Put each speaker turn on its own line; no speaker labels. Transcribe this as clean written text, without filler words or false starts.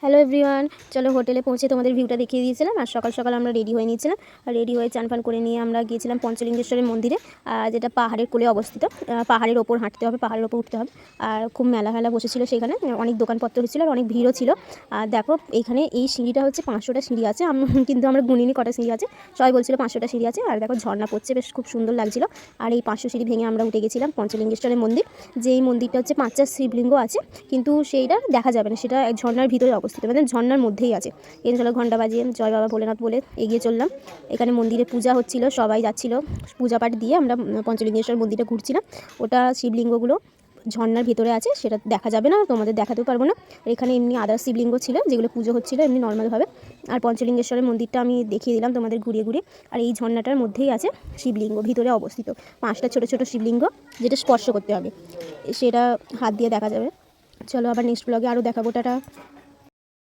Hello everyone, চলো হোটেলে পৌঁছে তোমাদের ভিউটা দেখিয়ে দিয়েছিলাম। আর সকাল সকাল আমরা রেডি হয়ে নিয়েছিলাম। আর রেডি হয়ে চান ফান করে নিয়ে আমরা গিয়েছিলাম পঞ্চলিঙ্গেশ্বরের মন্দিরে, যেটা পাহাড়ের কোলে অবস্থিত। পাহাড়ের ওপর হাঁটতে হবে, পাহাড়ের ওপর উঠতে হবে। আর খুব মেলা ফেলা বসেছিল সেখানে, অনেক দোকানপত্র হচ্ছিলো আর অনেক ভিড়ও ছিল। আর দেখো এইখানে এই সিঁড়িটা হচ্ছে 500টা সিঁড়ি আছে, কিন্তু আমরা গুনিনি কটা সিঁড়ি আছে। সবাই বলছিল 500টা সিঁড়ি আছে। আর দেখো ঝর্ণা পড়ছে, বেশ খুব সুন্দর লাগছিল। আর এই 500 সিঁড়ি ভেঙে আমরা উঠে গেছিলাম পঞ্চলিঙ্গেশ্বরের মন্দির। যেই মন্দিরটা হচ্ছে 5টা শিবলিঙ্গ আছে, কিন্তু সেইটা দেখা যাবে না, সেটা এক ঝর্ণার ভিতরে অবস্থিত, মানে ঝর্ণার মধ্যেই আছে। এখানে চলো ঘন্টা বাজিয়ে জয় বাবা ভোলেনাথ বলে এগিয়ে চললাম। এখানে মন্দিরে পূজা হচ্ছিল, সবাই যাচ্ছিল পূজা পাঠ দিয়ে। আমরা পঞ্চলিঙ্গেশ্বর মন্দিরটা ঘুরছিলাম। ওটা শিবলিঙ্গগুলো ঝর্ণার ভিতরে আছে, সেটা দেখা যাবে না, তোমাদের দেখাতেও পারবো না। এখানে এমনি আদার শিবলিঙ্গ ছিল যেগুলো পুজো হচ্ছিলো এমনি নর্মালভাবে। আর পঞ্চলিঙ্গেশ্বরের মন্দিরটা আমি দেখিয়ে দিলাম তোমাদের ঘুরিয়ে ঘুরিয়ে। আর এই ঝর্ণাটার মধ্যেই আছে শিবলিঙ্গ, ভিতরে অবস্থিত 5টা ছোটো ছোটো শিবলিঙ্গ, যেটা স্পর্শ করতে হবে, সেটা হাত দিয়ে দেখা যাবে। চলো আবার নেক্সট ব্লগে আরও দেখাবো। টাটা।